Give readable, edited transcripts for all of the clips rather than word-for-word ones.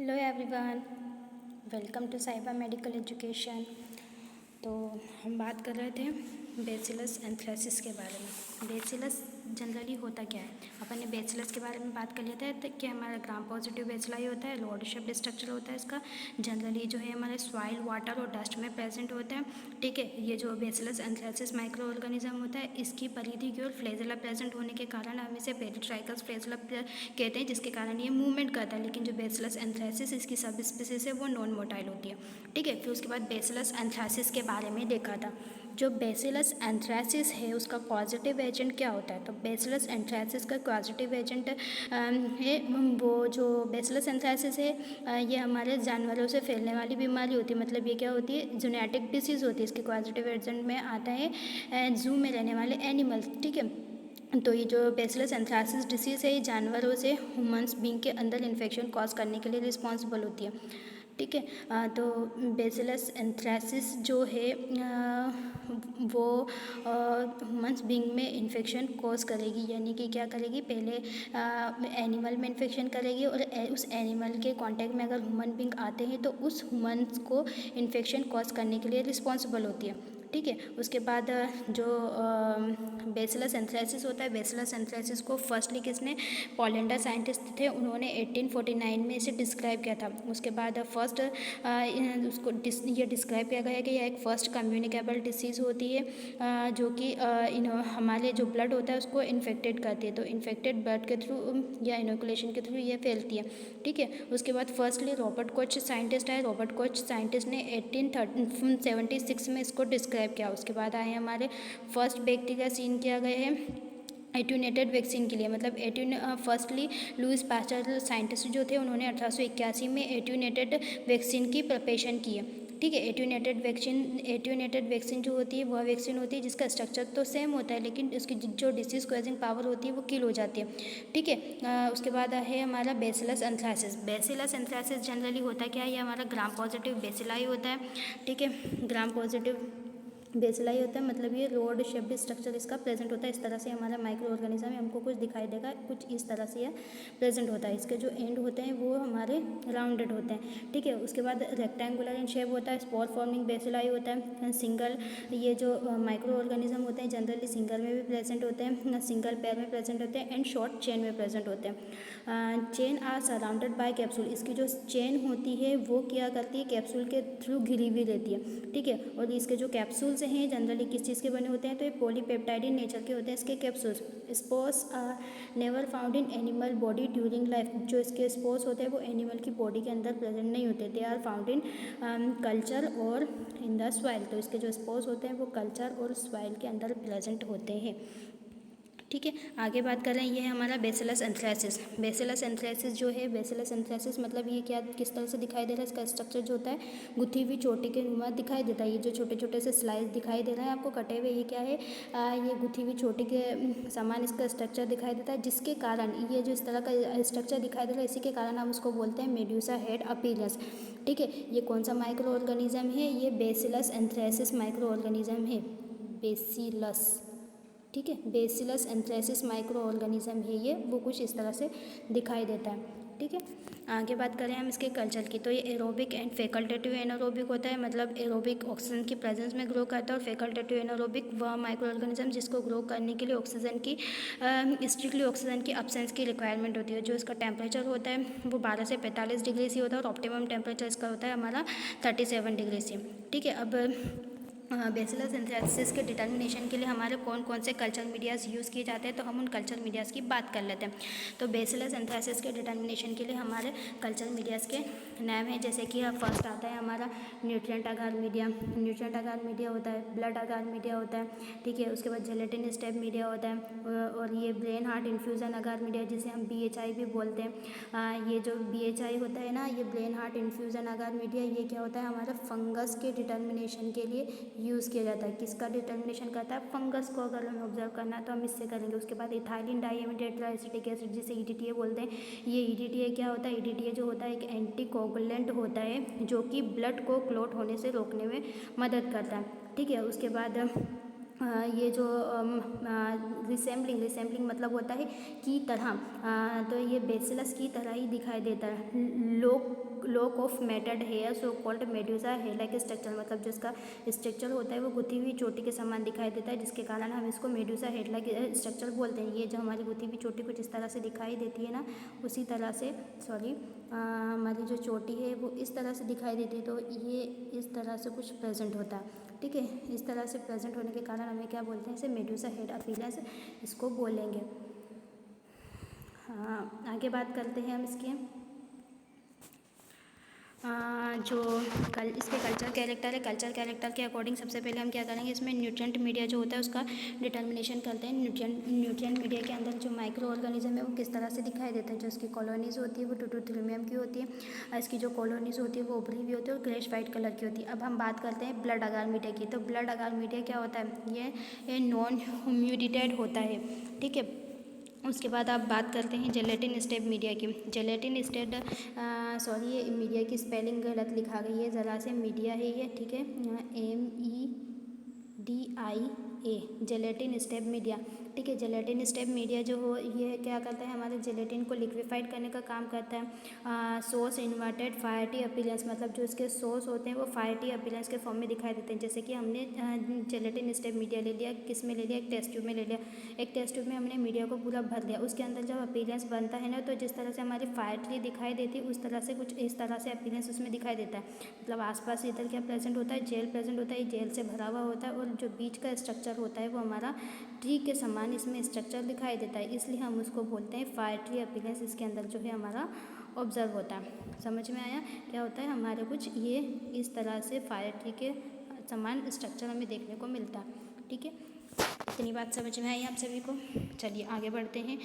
Hello everyone, welcome to साइबा medical education. तो हम बात कर रहे थे बेसिलस एंथ्रेसिस के बारे में। बेसिलस जनरली होता क्या है, अपन ने बेसिलस के बारे में बात कर लिया था तो कि हमारा ग्राम पॉजिटिव बेसिलाई होता है, रॉड शेप्ड स्ट्रक्चर होता है इसका। जनरली जो है हमारे सॉइल, वाटर और डस्ट में प्रेजेंट होता है। ठीक है, ये जो बेसिलस एंथ्रेसिस माइक्रो ऑर्गेनिज्म होता है, इसकी परिधि की ओर फ्लैजेला प्रेजेंट होने के कारण हम इसे पेरिट्राइकस फ्लैजेला कहते हैं, जिसके कारण ये मूवमेंट करता है। लेकिन जो बेसिलस एंथ्रेसिस इसकी सब स्पीसीज है वो नॉन मोटाइल होती है। ठीक है, फिर उसके बाद बेसिलस एंथ्रेसिस के बारे में देखा था। जो बेसिलस एंथ्रेसिस है उसका पॉजिटिव एजेंट क्या होता है, तो बेसिलस एंथ्रेसिस का पॉजिटिव एजेंट है वो जो बेसिलस एंथ्रेसिस है ये हमारे जानवरों से फैलने वाली बीमारी होती है। मतलब ये क्या होती है, जेनेटिक डिसीज़ होती है। इसके पॉजिटिव एजेंट में आता है जू में रहने वाले एनिमल्स। ठीक है, तो ये जो बेसिलस एंथ्रेसिस डिसीज़ है ये जानवरों से ह्यूमन्स बीइंग के अंदर इन्फेक्शन कॉज करने के लिए रिस्पॉन्सिबल होती है। ठीक है, तो बेसिलस एंथ्रेसिस जो है वो ह्यूमन्स बीइंग में इन्फेक्शन कॉज करेगी। यानी कि क्या करेगी, पहले एनिमल में इन्फेक्शन करेगी और उस एनिमल के कांटेक्ट में अगर ह्यूमन बीइंग आते हैं तो उस ह्यूमन्स को इन्फेक्शन कॉज करने के लिए रिस्पॉन्सिबल होती है। ठीक है, उसके बाद जो बेसिलस एंथ्रेसिस होता है, बेसिलस एंथ्रेसिस को फर्स्टली किसने, पोलैंडर साइंटिस्ट थे, उन्होंने 1849 में इसे डिस्क्राइब किया था। उसके बाद फर्स्ट उसको ये डिस्क्राइब किया गया कि यह एक फर्स्ट कम्युनिकेबल डिसीज़ होती है जो कि हमारे जो ब्लड होता है उसको इन्फेक्टेड करती है। तो इन्फेक्टेड ब्लड के थ्रू या इनोकुलेशन के थ्रू ये फैलती है। ठीक है, उसके बाद फर्स्टली रॉबर्ट कोच साइंटिस्ट आए। रॉबर्ट कोच साइंटिस्ट ने 1876 में इसको डिस्क्राइब किया। उसके बाद आए हमारे फर्स्ट व्यक्ति का सीन किया गया है एट्यूनेटेड वैक्सीन के लिए। मतलब फर्स्टली लुइस पास्चर साइंटिस्ट जो थे उन्होंने 1881 में एट्यूनेटेड वैक्सीन की प्रिपरेशन की है। ठीक है, एट्यूनेटेड वैक्सीन जो होती है वह वैक्सीन होती है जिसका स्ट्रक्चर तो सेम होता है लेकिन उसकी जो डिसीज कॉजिंग पावर होती है वो किल हो जाती है। ठीक है, उसके बाद है हमारा bacillus anthracis. Bacillus anthracis generally होता क्या है, ये हमारा ग्राम पॉजिटिव बेसिलाई होता है। ठीक है, ग्राम पॉजिटिव बेसिलाई होता है, मतलब ये रोड शेप्ड स्ट्रक्चर इसका प्रेजेंट होता है। इस तरह से हमारा माइक्रो ऑर्गेनिज्म है, हमको कुछ दिखाई देगा, कुछ इस तरह से यह प्रेजेंट होता है। इसके जो एंड होते हैं वो हमारे राउंडेड होते हैं। ठीक है, उसके बाद रेक्टेंगुलर इन शेप होता है, स्पोर फॉर्मिंग बेसिलाई होता है। सिंगल ये जो माइक्रो ऑर्गेनिज्म होते हैं जनरली सिंगल में भी प्रेजेंट होते हैं, सिंगल पैर में प्रेजेंट होते हैं एंड शॉर्ट चेन में प्रेजेंट होते हैं। Chain are surrounded by capsule. इसकी जो चेन होती है वो क्या करती है, कैप्सूल के थ्रू घिरी हुई रहती है। ठीक है, और इसके जो कैप्सूल्स हैं जनरली किस चीज़ के बने होते हैं, तो ये पॉलीपेप्टाइड इन नेचर के होते हैं इसके capsules. Spores are never found in animal body during life. जो इसके स्पोर्स होते हैं वो एनिमल की बॉडी के अंदर प्रेजेंट नहीं होते, they are found in culture और इन द सॉइल। तो इसके जो स्पोर्स होते हैं वो कल्चर और सॉइल के अंदर प्रेजेंट होते हैं। ठीक है, आगे बात कर रहे हैं, ये है हमारा बेसिलस एंथ्रेसिस। बेसिलस एंथ्रेसिस जो है, बेसिलस एंथ्रेसिस मतलब ये क्या किस तरह से दिखाई दे रहा है, इसका स्ट्रक्चर जो होता है गुथी हुई चोटी के नुमा दिखाई देता है। ये जो छोटे छोटे से स्लाइस दिखाई दे रहा है आपको कटे हुए, ये क्या है, ये गुथी हुई चोटी के समान इसका स्ट्रक्चर दिखाई देता है, जिसके कारण ये जो इस तरह का स्ट्रक्चर दिखाई दे रहा है इसी के कारण हम उसको बोलते हैं मेड्यूसा हेड अपीयरेंस। ठीक है, ये कौन सा माइक्रो ऑर्गेनिज्म है, ये बेसिलस एंथ्रेसिस माइक्रो ऑर्गेनिज्म है, बेसिलस। ठीक है, बेसिलस एंथ्रेसिस माइक्रो ऑर्गेनिज्म है ये, वो कुछ इस तरह से दिखाई देता है। ठीक है, आगे बात करें हम इसके कल्चर की, तो ये एरोबिक एंड फैकल्टेटिव एनारोबिक होता है। मतलब एरोबिक ऑक्सीजन की प्रेजेंस में ग्रो करता है और फैकल्टेटिव एनारोबिक वह माइक्रो ऑर्गेनिज्म जिसको ग्रो करने के लिए ऑक्सीजन की स्ट्रिक्टली ऑक्सीजन की अब्सेंस की रिक्वायरमेंट होती है। जो इसका टेम्परेचर होता है वो 12 से 45 डिग्री से होता है और ऑप्टिमम टेम्परेचर इसका होता है हमारा 37 डिग्री से। ठीक है, अब बेसिलस एंथ्रेसिस के डिटर्मिनेशन के लिए हमारे कौन कौन से कल्चर मीडियाज़ यूज़ किए जाते हैं, तो हम उन कल्चर मीडियाज़ की बात कर लेते हैं। तो बेसिलस एंथ्रेसिस के डिटर्मिनेशन के लिए हमारे कल्चर मीडियाज़ के नाम हैं, जैसे कि फर्स्ट आता है हमारा न्यूट्रिएंट आगार मीडिया। न्यूट्रिएंट आगार मीडिया होता है, ब्लड आगार मीडिया होता है। ठीक है, उसके बाद जेलेटिन स्टेप मीडिया होता है और ये ब्रेन हार्ट इन्फ्यूज़न आगार मीडिया जिसे हम BHI भी बोलते हैं। ये जो BHI होता है ना, ये ब्रेन हार्ट इन्फ्यूज़न आगार मीडिया, ये क्या होता है हमारा फंगस के डिटर्मिनेशन के लिए यूज़ किया जाता है। किसका डिटर्मिनेशन करता है, फंगस को अगर हमें ऑब्जर्व करना है तो हम इससे करेंगे। उसके बाद इथाइलिन डाइएमिथाइल एसिटिक एसिड जिसे EDTA बोलते हैं, ये EDTA क्या होता है, EDTA जो होता है एक एंटीकोगुलेंट होता है जो कि ब्लड को क्लॉट होने से रोकने में मदद करता है। ठीक है, उसके बाद ये जो रिसेम्बलिंग मतलब होता है की तरह, तो ये बेसिलस की तरह ही दिखाई देता है। Lock of matted hair so called Medusa hair like structure, मतलब जिसका स्ट्रक्चर होता है वो गुथी हुई चोटी के समान दिखाई देता है, जिसके कारण हम इसको मेड्यूसा हेयर लाइक स्ट्रक्चर बोलते हैं। ये जो हमारी गुथी हुई चोटी कुछ इस तरह से दिखाई देती है ना, उसी तरह से हमारी जो चोटी है वो इस तरह से दिखाई देती है, तो ये इस तरह से कुछ प्रेजेंट होता है। ठीक है, इस तरह से प्रेजेंट होने के कारण हमें क्या बोलते हैं, इसे मेड्यूसा हेड अपीयरेंस इसको बोलेंगे। हाँ, आगे बात करते हैं हम इसके जो इसके कल्चर कैरेक्टर है। कल्चर कैरेक्टर के अकॉर्डिंग सबसे पहले हम क्या करेंगे, इसमें न्यूट्रिएंट मीडिया जो होता है उसका डिटर्मिनेशन करते हैं। न्यूट्रिएंट मीडिया के अंदर जो माइक्रो ऑर्गेनिज्म है वो किस तरह से दिखाई देता है। जो इसकी कॉलोनीज होती है वो टूटोथेलियम की होती है, और इसकी जो कॉलोनीज होती है वो उभरी हुई होती है और ग्रेश वाइट कलर की होती है। अब हम बात करते हैं ब्लड अगार मीडिया की। तो ब्लड अगार मीडिया क्या होता है, ये नॉन ह्यूमिडिटेड होता है। ठीक है, उसके बाद आप बात करते हैं जेलेटिन स्टेप मीडिया की। जेलेटिन स्टेट ये मीडिया की स्पेलिंग गलत लिखा गई है ज़रा से, मीडिया है ये, ठीक है, MEDIA, जेलेटिन स्टेप मीडिया। ठीक है, जेलेटिन स्टेप मीडिया जो हो ये क्या करता है, हमारे जेलेटिन को लिक्विफाइड करने का काम करता है। सोर्स इन्वर्टेड फायरटी अपीलेंस, मतलब जो इसके सोर्स होते हैं वो फायरटी अपीलेंस के फॉर्म में दिखाई देते हैं। जैसे कि हमने जेलेटिन स्टेप मीडिया ले लिया, किस में ले लिया, एक टेस्ट ट्यूब में ले लिया। एक टेस्ट ट्यूब में हमने मीडिया को पूरा भर दिया, उसके अंदर जब अपीलेंस बनता है ना, तो जिस तरह से हमारी फायरटी दिखाई देती है उस तरह से कुछ इस तरह से अपीलेंस उसमें दिखाई देता है। मतलब आसपास इधर क्या प्रेजेंट होता है, जेल प्रेजेंट होता है, जेल से भरा हुआ होता है, और जो बीच का स्ट्रक्चर होता है वो हमारा ट्री के समान इसमें स्ट्रक्चर दिखाई देता है, इसलिए हम उसको बोलते हैं फायर ट्री अपीलेंस। इसके अंदर जो है हमारा ऑब्जर्व होता है। समझ में आया क्या होता है, हमारे कुछ ये इस तरह से फायर ट्री के समान स्ट्रक्चर हमें देखने को मिलता है। ठीक है, इतनी बात समझ में आई आप सभी को। चलिए आगे बढ़ते हैं,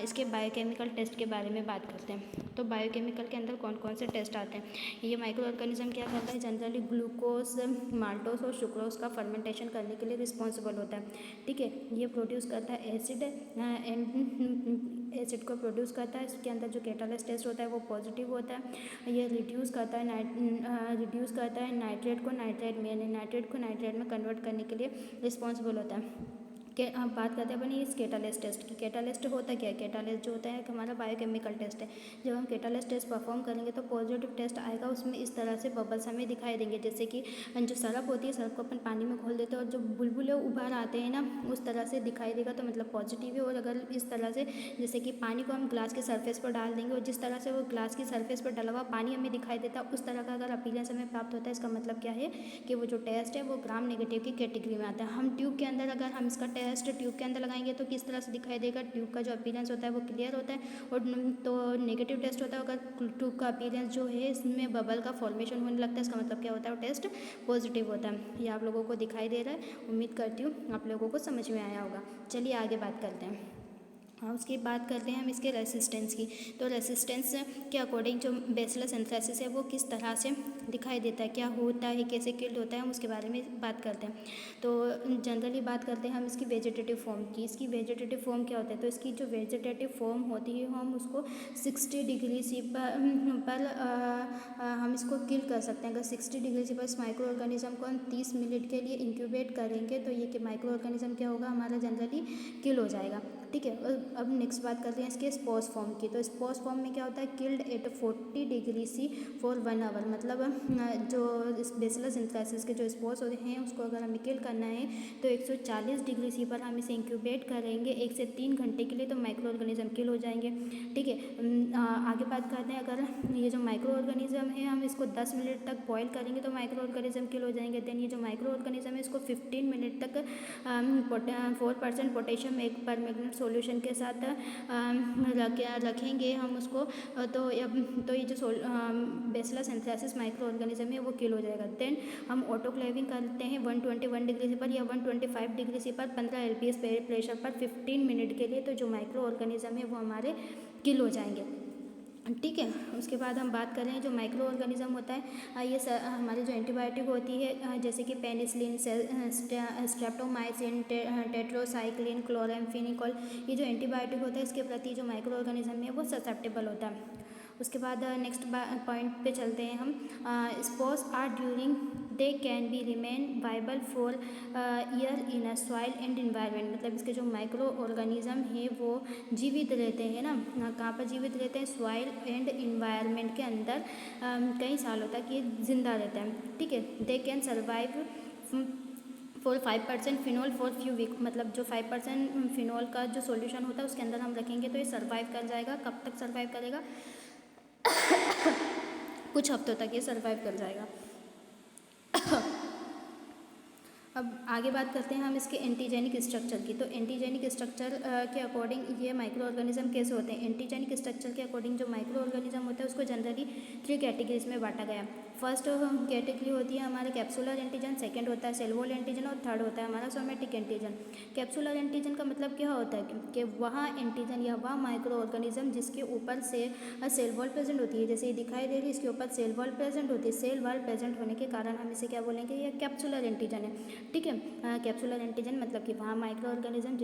इसके बायोकेमिकल टेस्ट के बारे में बात करते हैं। तो बायोकेमिकल के अंदर कौन कौन से टेस्ट आते हैं, ये माइक्रो ऑर्गेनिज्म क्या करता है, जनरली ग्लूकोज, माल्टोस और सुक्रोज का फर्मेंटेशन करने के लिए रिस्पॉन्सिबल होता है। ठीक है, ये प्रोड्यूस करता है एसिड को प्रोड्यूस करता है। इसके अंदर जो कैटालिस्ट टेस्ट होता है वो पॉजिटिव होता है। ये रिड्यूस करता है नाइट्रेट को नाइट्रेट में, यानी नाइट्रेट को नाइट्रेट में कन्वर्ट करने के लिए रिस्पॉन्सिबल होता है। कि अब बात करते हैं अपन इस कैटालिस्ट टेस्ट की। कैटालिस्ट होता क्या है, कैटालिस्ट जो होता है हमारा बायोकेमिकल टेस्ट है। जब हम कैटालिस्ट टेस्ट परफॉर्म करेंगे तो पॉजिटिव टेस्ट आएगा, उसमें इस तरह से बबल्स हमें दिखाई देंगे। जैसे कि जो सरफ होती है, सरफ को अपन पानी में घोल देते हैं और जो बुलबुले उबार आते हैं ना, उस तरह से दिखाई देगा, तो मतलब पॉजिटिव है। और अगर इस तरह से जैसे कि पानी को हम ग्लास के सरफेस पर डाल देंगे और जिस तरह से वो ग्लास की सरफेस पर डला हुआ पानी हमें दिखाई देता है, उस तरह का अगर अपीलेंस हमें प्राप्त होता है, इसका मतलब क्या है कि वो जो टेस्ट है वो ग्राम नेगेटिव की कैटेगरी में आता है। हम ट्यूब के अंदर, अगर हम इसका टेस्ट ट्यूब के अंदर लगाएंगे तो किस तरह से दिखाई देगा, ट्यूब का जो अपीलेंस होता है वो क्लियर होता है, और तो नेगेटिव टेस्ट होता है अगर ट्यूब का अपीलेंस जो है इसमें बबल का फॉर्मेशन होने लगता है, इसका मतलब क्या होता है, वो टेस्ट पॉजिटिव होता है। ये आप लोगों को दिखाई दे रहा है, उम्मीद करती हूँ आप लोगों को समझ में आया होगा। चलिए आगे बात करते हैं। हाँ, उसकी बात करते हैं हम इसके रेसिस्टेंस की। तो रेसिस्टेंस के अकॉर्डिंग जो बेसिलस एंथ्रेसिस है वो किस तरह से दिखाई देता है, क्या होता है, कैसे किल्ड होता है, हम उसके बारे में बात करते हैं। तो जनरली बात करते हैं हम इसकी वेजिटेटिव फॉर्म की। इसकी वेजिटेटिव फॉर्म क्या होता है, तो इसकी जो वेजिटेटिव फॉर्म होती है हम उसको 60 डिग्री सी पर हम इसको किल कर सकते हैं। अगर 60 डिग्री सी पर इस माइक्रो ऑर्गेनिज्म को हम 30 मिनट के लिए इंक्यूबेट करेंगे तो ये कि माइक्रो ऑर्गेनिज्म क्या होगा, हमारा जनरली किल हो जाएगा। ठीक है, अब नेक्स्ट बात करते हैं इसके स्पोर्स फॉर्म की। तो स्पोर्स फॉर्म में क्या होता है, killed at 40 degree C for 1 hour, मतलब जो बेसिलस एंथ्रेसिस के जो स्पोर्स होते हैं उसको अगर हमें किल करना है तो 140 डिग्री सी पर हम इसे इंक्यूबेट करेंगे 1 से 3 घंटे के लिए, तो माइक्रो ऑर्गेनिज्म किल हो जाएंगे। ठीक है, आगे बात करते हैं, अगर ये जो माइक्रो ऑर्गेनिज्म है हम इसको 10 मिनट तक बॉयल करेंगे तो माइक्रो ऑर्गेनिज्म किल हो जाएंगे। देन ये जो माइक्रो ऑर्गेनिज्म है इसको 15 मिनट तक 4% पोटेशियम पर मैग्नेट सॉल्यूशन के साथ रखेंगे हम उसको, तो ये जो बेसिलस एंथ्रेसिस माइक्रो ऑर्गेनिज्म है वो किल हो जाएगा। देन हम ऑटोक्लेविंग करते हैं 121 डिग्री सी पर या 125 डिग्री सी पर 15 LPS प्रेशर पर 15 मिनट के लिए, तो जो माइक्रो ऑर्गेनिज्म है वो हमारे किल हो जाएंगे। ठीक है, उसके बाद हम बात करें जो माइक्रो ऑर्गेनिज्म होता है, ये हमारी जो एंटीबायोटिक होती है जैसे कि पेनिसिलिन, स्ट्रेप्टोमाइसिन, टेट्रासाइक्लिन, क्लोराम्फेनिकोल, ये जो एंटीबायोटिक होता है इसके प्रति जो माइक्रो ऑर्गेनिज्म है वो ससेप्टेबल होता है। उसके बाद नेक्स्ट पॉइंट पे चलते हैं हम। Spores are during they can be remain viable for year in a soil and environment, मतलब इसके जो माइक्रो ऑर्गेनिज्म है वो जीवित रहते हैं ना, कहाँ पर जीवित रहते हैं, सॉइल एंड इन्वायरमेंट के अंदर कई सालों तक ये जिंदा रहते हैं, ठीक है। They can survive for 5% phenol for few week, मतलब जो 5% फिनॉल का जो सॉल्यूशन होता है उसके अंदर हम रखेंगे तो ये सर्वाइव कर जाएगा। कब तक सर्वाइव करेगा? कुछ हफ्तों तक ये सर्वाइव कर जाएगा। अब आगे बात करते हैं हम इसके एंटीजेनिक स्ट्रक्चर की। तो एंटीजेनिक स्ट्रक्चर के अकॉर्डिंग ये माइक्रो ऑर्गेनिज्म कैसे होते हैं? एंटीजेनिक स्ट्रक्चर के अकॉर्डिंग जो माइक्रो ऑर्गेनिज्म होता है उसको जनरली 3 कैटेगरीज में बांटा गया। फर्स्ट कैटेगरी होती है हमारे कैप्सुलर एंटीजन, सेकंड होता है सेल वॉल एंटीजन और थर्ड होता है हमारा सोमेटिक एंटीजन। कैप्सुलर एंटीजन का मतलब क्या होता है कि वह एंटीजन या वह माइक्रो ऑर्गेनिज्म जिसके ऊपर से सेल वॉल प्रेजेंट होती है, जैसे ये दिखाई दे रही है इसके ऊपर सेल वॉल प्रेजेंट होती है। सेल वॉल प्रेजेंट होने के कारण हम इसे क्या बोलेंगे? यह कैप्सुलर एंटीजन है, ठीक है। कैप्सुलर एंटीजन मतलब कि वहाँ माइक्रो ऑर्गेनिज्म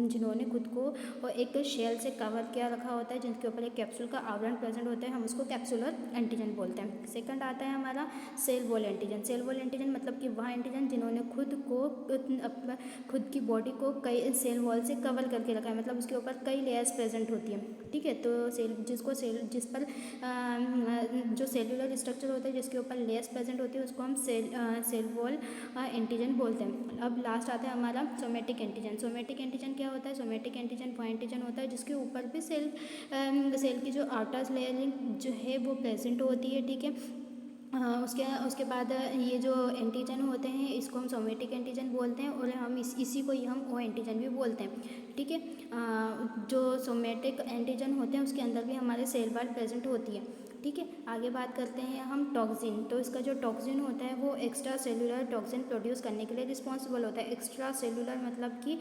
जिन्होंने खुद को एक शेल से कवर किया रखा होता है, जिनके ऊपर एक कैप्सूल का आवरण प्रेजेंट होता है, हम उसको कैप्सुलर एंटीजन बोलते हैं। सेकंड आता है हमारा cell wall antigen. Cell wall antigen मतलब कि वह एंटीजन जिन्होंने खुद की बॉडी को कई सेल वॉल से कवर करके रखा है, मतलब उसके ऊपर कई लेयर्स प्रेजेंट होती हैं, ठीक है। तो जिस पर जो सेलुलर स्ट्रक्चर होता है जिसके ऊपर लेयर्स प्रेजेंट होती है उसको हम सेल वॉल एंटीजन बोलते हैं। अब लास्ट आता है हमारा सोमेटिक एंटीजन। सोमेटिक एंटीजन क्या होता है? सोमेटिक एंटीजन वो एंटीजन होता है जिसके ऊपर भी सेल की जो आउटर लेयरिंग जो है वो प्रेजेंट होती है, ठीक है। उसके बाद ये जो एंटीजन होते हैं इसको हम सोमेटिक एंटीजन बोलते हैं और हम इसी को ही हम ओ एंटीजन भी बोलते हैं, ठीक है। जो सोमेटिक एंटीजन होते हैं उसके अंदर भी हमारे सेल वॉल प्रेजेंट होती है, ठीक है। आगे बात करते हैं हम टॉक्सिन। तो इसका जो टॉक्सिन होता है वो एक्स्ट्रा सेलुलर टॉक्सिन प्रोड्यूस करने के लिए रिस्पॉन्सिबल होता है। एक्स्ट्रा सेलुलर मतलब कि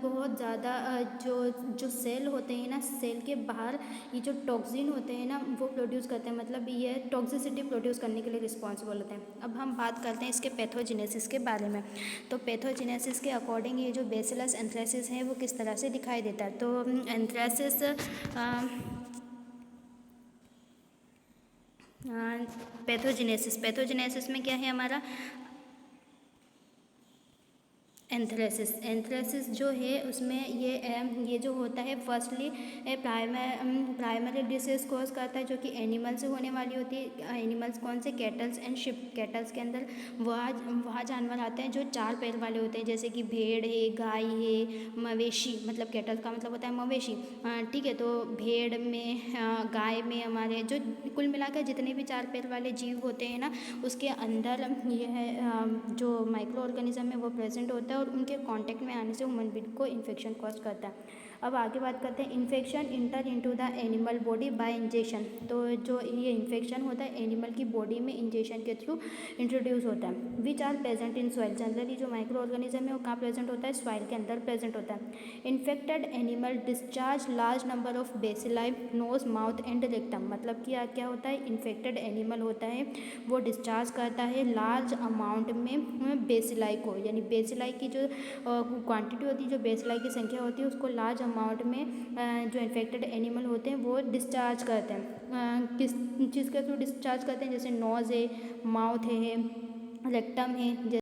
बहुत ज़्यादा जो सेल होते हैं ना, सेल के बाहर ये जो टॉक्सिन होते हैं ना वो प्रोड्यूस करते हैं, मतलब ये टॉक्सिसिटी प्रोड्यूस करने के लिए रिस्पॉन्सिबल होते हैं। अब हम बात करते हैं इसके पैथोजेनेसिस के बारे में। तो पैथोजेनेसिस के अकॉर्डिंग ये जो बेसिलस एंथ्रेसिस है वो किस तरह से दिखाई देता है? तो एंथ्रेसिस पैथोजेनेसिस में क्या है हमारा? एंथ्रेसिस जो है उसमें ये जो होता है फर्स्टली प्राइमरी डिसीज कॉज करता है जो कि एनिमल से होने वाली होती है। एनिमल्स कौन से? Kettles and ship. कैटल्स के अंदर वह जानवर आते हैं जो 4 पैर वाले होते हैं, जैसे कि भेड़ है, गाय है, मवेशी, मतलब कैटल का मतलब होता है मवेशी, ठीक है। तो भेड़ में गाय में हमारे जो कुल मिलाकर जितने भी 4 पैर वाले जीव होते हैं ना उसके अंदर यह जो माइक्रो ऑर्गेनिज्म है वो प्रेजेंट होता है और उनके कांटेक्ट में आने से ह्यूमन बीइंग को इन्फेक्शन कॉज करता है। अब आगे बात करते हैं infection inter into the animal body by injection. तो जो ये इन्फेक्शन होता है एनिमल की बॉडी में इंजेक्शन के थ्रू इंट्रोड्यूस होता है। Which are present in soil. Generally जो माइक्रो ऑर्गेनिज्म है वो कहाँ प्रेजेंट होता है? सॉइल के अंदर प्रेजेंट होता है। Infected animal discharge large number of bacilli nose mouth and rectum. मतलब कि क्या होता है? इन्फेक्टेड एनिमल होता है वो डिस्चार्ज करता है लार्ज अमाउंट में बेसिलाई को, यानी बेसिलाई की जो क्वांटिटी होती है, जो बेसिलाई की संख्या होती है उसको लार्ज अमाउंट में जो इन्फेक्टेड एनिमल होते हैं वो डिस्चार्ज करते हैं। किस चीज़ के थ्रू डिस्चार्ज करते हैं? जैसे नोज़ है, माउथ है, रेक्टम है।